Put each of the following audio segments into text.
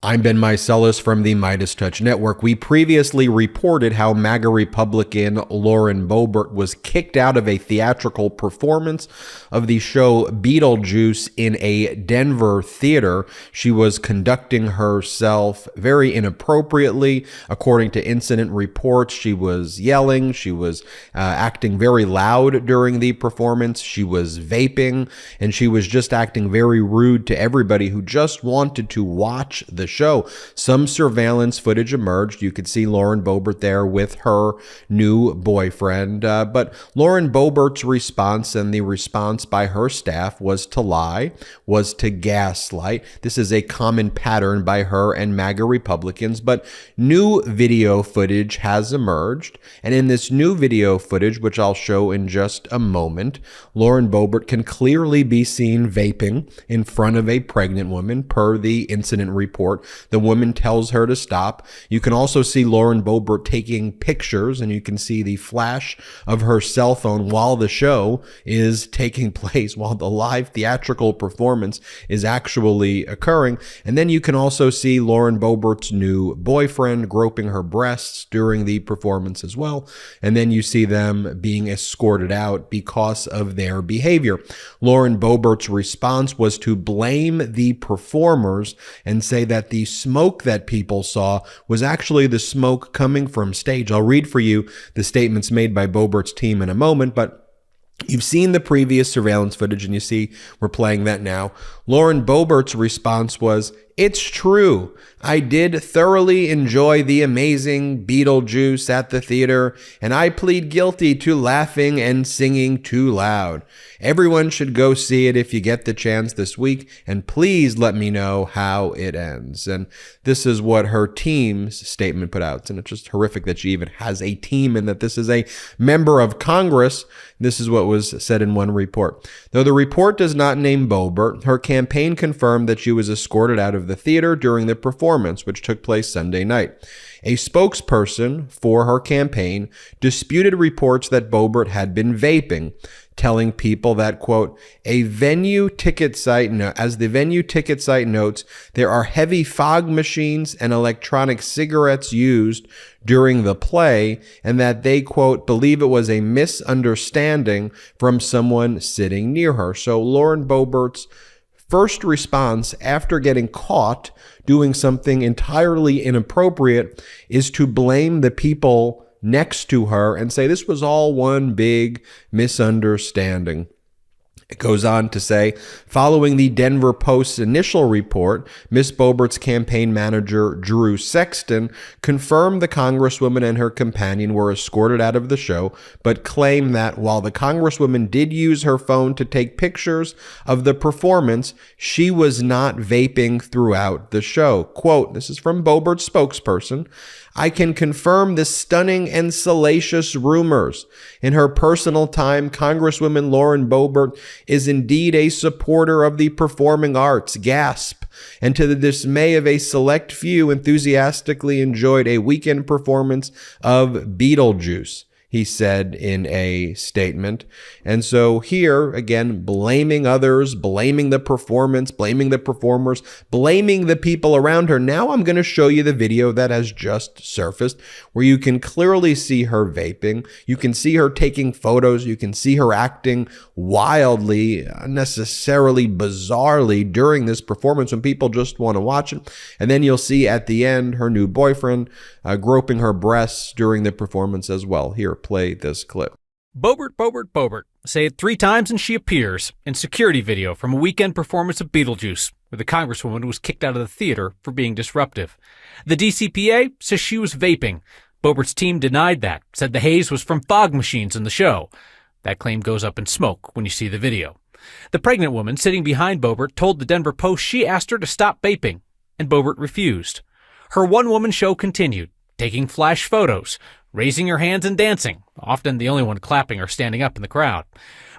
I'm Ben Meiselas from the MeidasTouch Network. We previously reported how MAGA Republican Lauren Boebert was kicked out of a theatrical performance of the show Beetlejuice in a Denver theater. She was conducting herself very inappropriately. According to incident reports, she was yelling. She was acting very loud during the performance. She was vaping, and she was just acting very rude to everybody who just wanted to watch the show. Some surveillance footage emerged. You could see Lauren Boebert there with her new boyfriend. But Lauren Boebert's response and the response by her staff was to lie, was to gaslight. This is a common pattern by her and MAGA Republicans. But new video footage has emerged. And in this new video footage, which I'll show in just a moment, Lauren Boebert can clearly be seen vaping in front of a pregnant woman per the incident report. The woman tells her to stop. You can also see Lauren Boebert taking pictures, and you can see the flash of her cell phone while the show is taking place, while the live theatrical performance is actually occurring. And then you can also see Lauren Boebert's new boyfriend groping her breasts during the performance as well. And then you see them being escorted out because of their behavior. Lauren Boebert's response was to blame the performers and say that the smoke that people saw was actually the smoke coming from stage. I'll read for you the statements made by Boebert's team in a moment, but you've seen the previous surveillance footage, and you see we're playing that now. Lauren Boebert's response was, "It's true. I did thoroughly enjoy the amazing Beetlejuice at the theater, and I plead guilty to laughing and singing too loud. Everyone should go see it if you get the chance this week, and please let me know how it ends." And this is what her team's statement put out. And it's just horrific that she even has a team and that this is a member of Congress. This is what was said in one report. Though the report does not name Boebert, her campaign confirmed that she was escorted out of the theater during the performance, which took place Sunday night. A spokesperson for her campaign disputed reports that Boebert had been vaping, telling people that, quote, as the venue ticket site notes, there are heavy fog machines and electronic cigarettes used during the play, and that they, quote, believe it was a misunderstanding from someone sitting near her. So Lauren Boebert's first response after getting caught doing something entirely inappropriate is to blame the people next to her and say this was all one big misunderstanding. It goes on to say, following the Denver Post's initial report, Ms. Boebert's campaign manager, Drew Sexton, confirmed the Congresswoman and her companion were escorted out of the show, but claimed that while the Congresswoman did use her phone to take pictures of the performance, she was not vaping throughout the show. Quote, this is from Boebert's spokesperson, "I can confirm the stunning and salacious rumors. In her personal time, Congresswoman Lauren Boebert is indeed a supporter of the performing arts, gasp, and to the dismay of a select few enthusiastically enjoyed a weekend performance of Beetlejuice," he said in a statement. And so here, again, blaming others, blaming the performance, blaming the performers, blaming the people around her. Now I'm going to show you the video that has just surfaced where you can clearly see her vaping. You can see her taking photos. You can see her acting wildly, unnecessarily, bizarrely during this performance when people just want to watch it. And then you'll see at the end her new boyfriend groping her breasts during the performance as well. Here, play this clip. Boebert, Boebert, Boebert. Say it 3 times and she appears in security video from a weekend performance of Beetlejuice, where the Congresswoman was kicked out of the theater for being disruptive. The DCPA says she was vaping. Boebert's team denied that, said the haze was from fog machines in the show. That claim goes up in smoke when you see the video. The pregnant woman sitting behind Boebert told the Denver Post she asked her to stop vaping, and Boebert refused. Her one-woman show continued, taking flash photos, raising her hands and dancing, often the only one clapping or standing up in the crowd.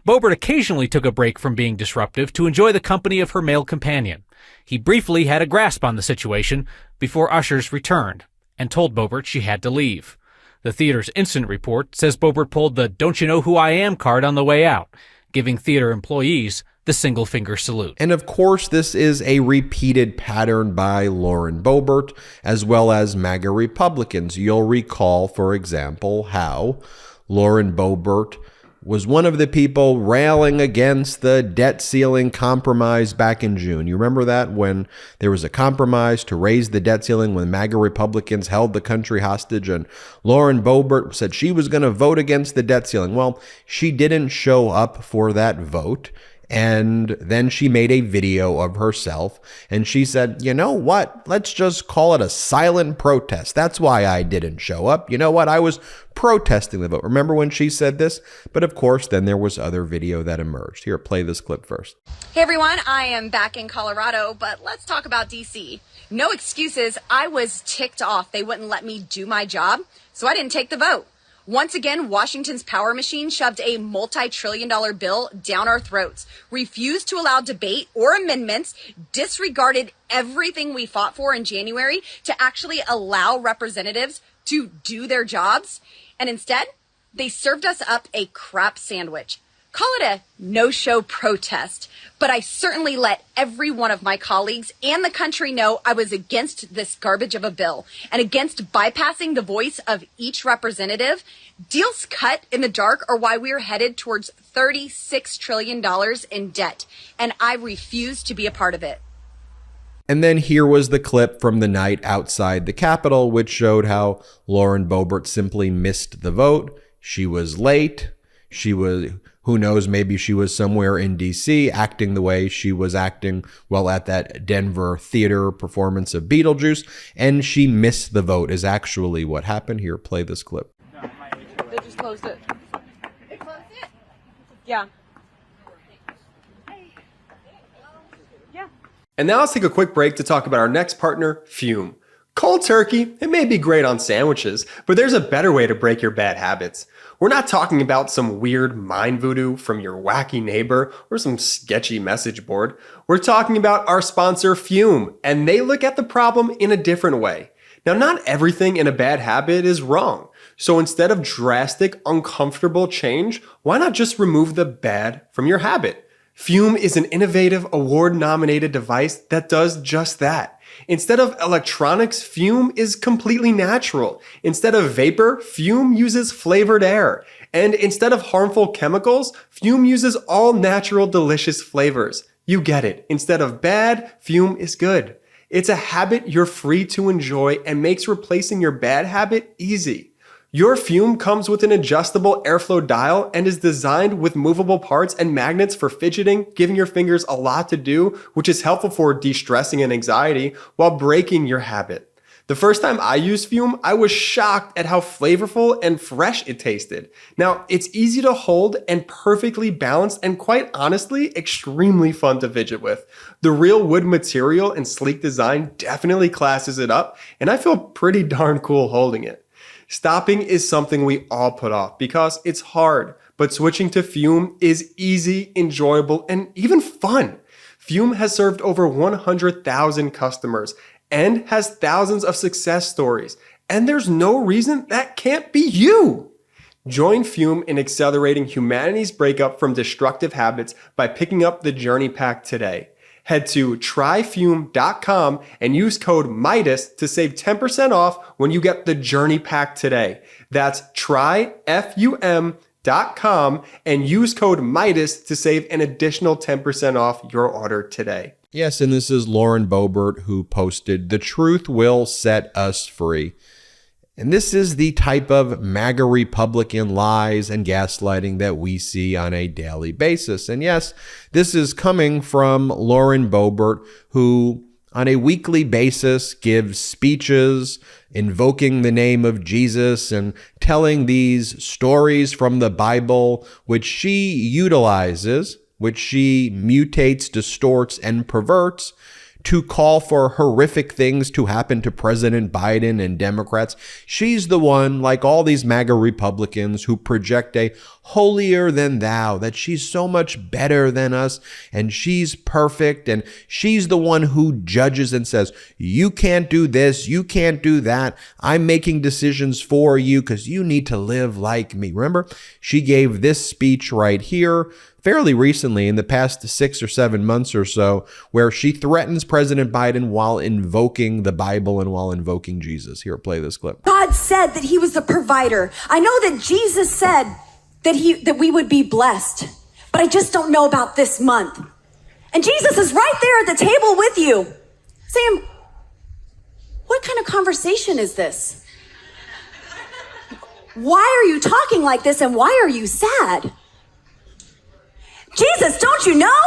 Boebert occasionally took a break from being disruptive to enjoy the company of her male companion. He briefly had a grasp on the situation before ushers returned and told Boebert she had to leave. The theater's incident report says Boebert pulled the "Don't you know who I am" card on the way out, giving theater employees the single finger salute. And of course, this is a repeated pattern by Lauren Boebert, as well as MAGA Republicans. You'll recall, for example, how Lauren Boebert was one of the people railing against the debt ceiling compromise back in June. You remember that, when there was a compromise to raise the debt ceiling when MAGA Republicans held the country hostage, and Lauren Boebert said she was going to vote against the debt ceiling. Well, she didn't show up for that vote. And then she made a video of herself and she said, you know what, let's just call it a silent protest. That's why I didn't show up. You know what, I was protesting the vote. Remember when she said this? But of course, then there was other video that emerged. Here, play this clip first. Hey everyone, I am back in Colorado, but let's talk about DC. No excuses. I was ticked off. They wouldn't let me do my job, so I didn't take the vote. Once again, Washington's power machine shoved a multi-trillion-dollar bill down our throats, refused to allow debate or amendments, disregarded everything we fought for in January to actually allow representatives to do their jobs. And instead, they served us up a crap sandwich. Call it a no-show protest, but I certainly let every one of my colleagues and the country know I was against this garbage of a bill and against bypassing the voice of each representative. Deals cut in the dark are why we are headed towards $36 trillion in debt, and I refuse to be a part of it. And then here was the clip from the night outside the Capitol, which showed how Lauren Boebert simply missed the vote. She was late. She was, who knows, maybe she was somewhere in D.C. acting the way she was acting, well, at that Denver theater performance of Beetlejuice, and she missed the vote is actually what happened. Here, play this clip. They just closed it. They closed it? Yeah. Yeah. And now let's take a quick break to talk about our next partner, Fume. Cold turkey, it may be great on sandwiches, but there's a better way to break your bad habits. We're not talking about some weird mind voodoo from your wacky neighbor or some sketchy message board. We're talking about our sponsor, Fume, and they look at the problem in a different way. Now, not everything in a bad habit is wrong. So instead of drastic, uncomfortable change, why not just remove the bad from your habit? Fume is an innovative, award-nominated device that does just that. Instead of electronics, Fume is completely natural. Instead of vapor, Fume uses flavored air. And instead of harmful chemicals, Fume uses all natural, delicious flavors. You get it. Instead of bad, Fume is good. It's a habit you're free to enjoy and makes replacing your bad habit easy. Your Fume comes with an adjustable airflow dial and is designed with movable parts and magnets for fidgeting, giving your fingers a lot to do, which is helpful for de-stressing and anxiety while breaking your habit. The first time I used Fume, I was shocked at how flavorful and fresh it tasted. Now, it's easy to hold and perfectly balanced and quite honestly, extremely fun to fidget with. The real wood material and sleek design definitely classes it up, and I feel pretty darn cool holding it. Stopping is something we all put off because it's hard, but switching to Fume is easy, enjoyable, and even fun. Fume has served over 100,000 customers and has thousands of success stories, and there's no reason that can't be you. Join Fume in accelerating humanity's breakup from destructive habits by picking up the Journey Pack today. Head to tryfume.com and use code Meidas to save 10% off when you get the Journey Pack today. That's tryfum.com and use code Meidas to save an additional 10% off your order today. Yes, and this is Lauren Boebert who posted, "The truth will set us free." And this is the type of MAGA Republican lies and gaslighting that we see on a daily basis. And yes, this is coming from Lauren Boebert, who on a weekly basis gives speeches invoking the name of Jesus and telling these stories from the Bible, which she utilizes, which she mutates, distorts, and perverts to call for horrific things to happen to President Biden and Democrats. She's the one, like all these MAGA Republicans, who project a holier than thou, that she's so much better than us and she's perfect and she's the one who judges and says, you can't do this, you can't do that. I'm making decisions for you because you need to live like me. Remember, she gave this speech right here fairly recently in the past 6 or 7 months or so, where she threatens President Biden while invoking the Bible and while invoking Jesus. Here, play this clip. God said that he was the provider. I know that Jesus said that we would be blessed, but I just don't know about this month. And Jesus is right there at the table with you. Sam, what kind of conversation is this? Why are you talking like this and why are you sad? Jesus, don't you know?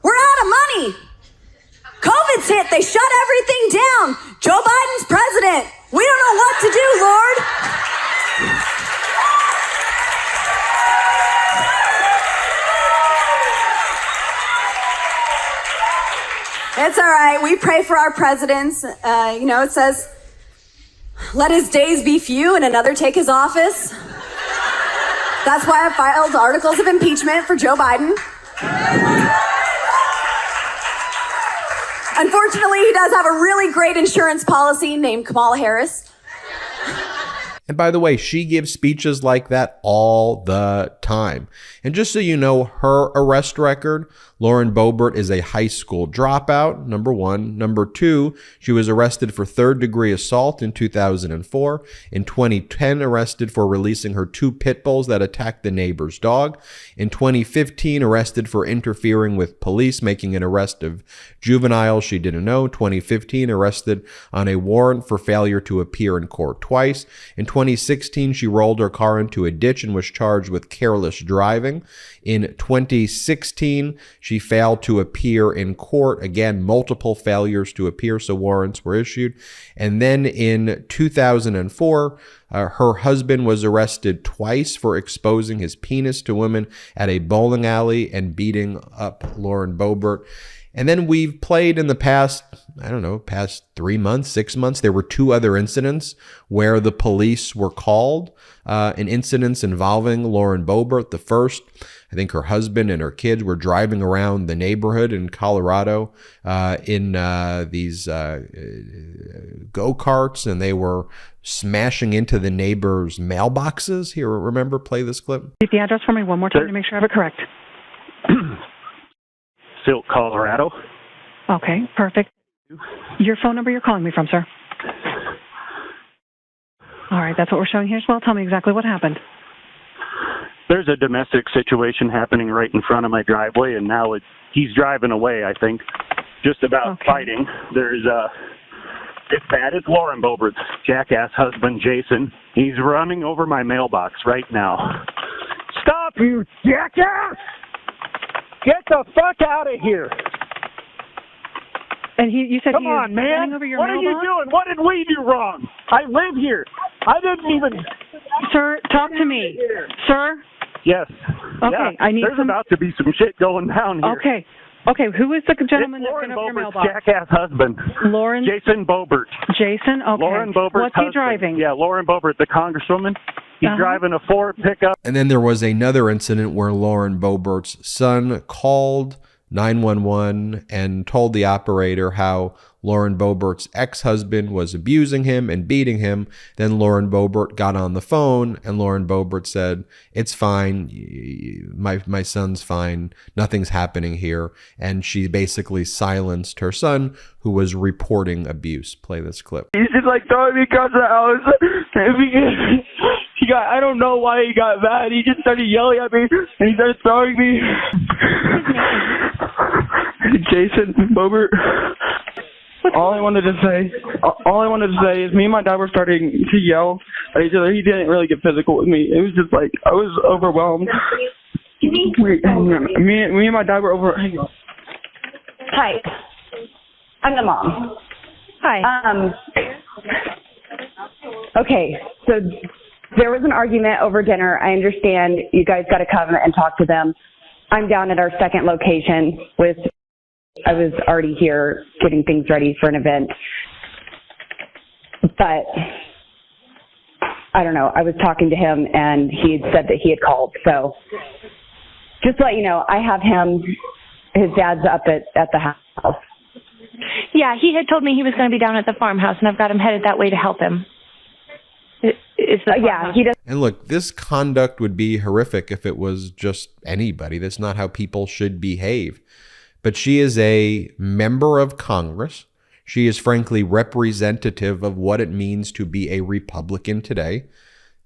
We're out of money. COVID's hit. They shut everything down. Joe Biden's president. We don't know what to do, Lord. It's all right. We pray for our presidents. It says, let his days be few and another take his office. That's why I filed articles of impeachment for Joe Biden. Unfortunately, he does have a really great insurance policy named Kamala Harris. And by the way, she gives speeches like that all the time. And just so you know, her arrest record, Lauren Boebert is a high school dropout, number one. Number two, she was arrested for third-degree assault in 2004. In 2010, arrested for releasing her 2 pit bulls that attacked the neighbor's dog. In 2015, arrested for interfering with police, making an arrest of juveniles she didn't know. 2015, arrested on a warrant for failure to appear in court twice. In 2016, she rolled her car into a ditch and was charged with careless driving. In 2016, she failed to appear in court. Again, multiple failures to appear, so warrants were issued. And then in 2004, her husband was arrested twice for exposing his penis to women at a bowling alley and beating up Lauren Boebert. And then we've played in the past 3 months, 6 months, there were 2 other incidents where the police were called, in incidents involving Lauren Boebert. The first, I think her husband and her kids were driving around the neighborhood in Colorado in these go-karts, and they were smashing into the neighbors' mailboxes. Here, remember, play this clip. Repeat the address for me one more time to make sure I have it correct. Silk, Colorado. Okay, perfect. Your phone number you're calling me from, sir? All right, that's what we're showing here as well. Tell me exactly what happened. There's a domestic situation happening right in front of my driveway, and now he's driving away, I think, just about fighting. It's bad. It's Lauren Boebert's jackass husband, Jason. He's running over my mailbox right now. Stop, you jackass! Get the fuck out of here! And you said come he on, is man! running over your What mailbox? are you doing? What did we do wrong? I live here. I didn't even. Sir, talk to me, sir. Yes. Okay, yeah. I need There's about to be some shit going down here. Okay. Who is the gentleman it's that's Lauren going over your Boebert's mailbox? jackass husband. Lauren. Jason Boebert. Jason. Okay. Lauren Boebert's What's he husband. driving? Yeah, Lauren Boebert, the congresswoman. He's driving a Ford pickup. And then there was another incident where Lauren Boebert's son called 911 and told the operator how Lauren Boebert's ex-husband was abusing him and beating him. Then Lauren Boebert got on the phone and Lauren Boebert said, it's fine. My son's fine. Nothing's happening here. And she basically silenced her son who was reporting abuse. Play this clip. He's just like throwing me across the house. I don't know why he got mad. He just started yelling at me and he started throwing me. Jason Boebert. All I wanted to say is me and my dad were starting to yell at each other. He didn't really get physical with me. It was just like I was overwhelmed. Wait, me and my dad were over. Hang on. Hi, I'm the mom. Hi. Okay, so there was an argument over dinner. I understand you guys got to come and talk to them. I'm down at our second location I was already here getting things ready for an event. But I don't know, I was talking to him and he had said that he had called. So just to let you know, I have him, his dad's up at the house. Yeah, he had told me he was going to be down at the farmhouse, and I've got him headed that way to help him. Yeah, he does. And look, this conduct would be horrific if it was just anybody. That's not how people should behave. But she is a member of Congress. She is frankly representative of what it means to be a Republican today.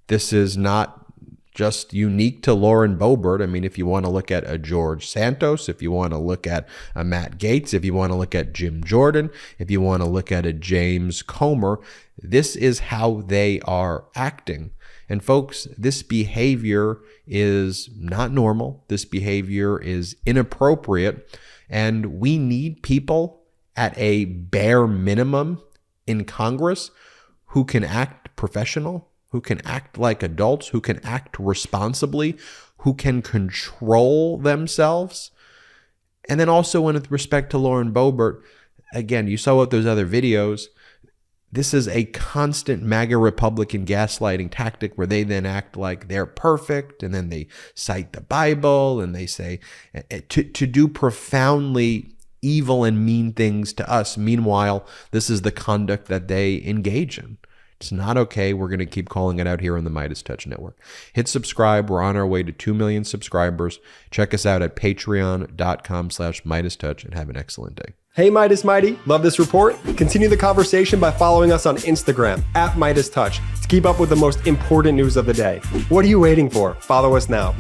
This is not just unique to Lauren Boebert. I mean, if you want to look at a George Santos, if you want to look at a Matt Gaetz, if you want to look at Jim Jordan, if you want to look at a James Comer, this is how they are acting. And folks, this behavior is not normal. This behavior is inappropriate. And we need people at a bare minimum in Congress who can act professional, who can act like adults, who can act responsibly, who can control themselves. And then also with respect to Lauren Boebert, again, you saw with those other videos, this is a constant MAGA Republican gaslighting tactic where they then act like they're perfect, and then they cite the Bible, and they say to do profoundly evil and mean things to us. Meanwhile, this is the conduct that they engage in. It's not okay. We're going to keep calling it out here on the MeidasTouch Network. Hit subscribe. We're on our way to 2 million subscribers. Check us out at patreon.com/MeidasTouch and have an excellent day. Hey Meidas Mighty, love this report? Continue the conversation by following us on Instagram at MeidasTouch to keep up with the most important news of the day. What are you waiting for? Follow us now.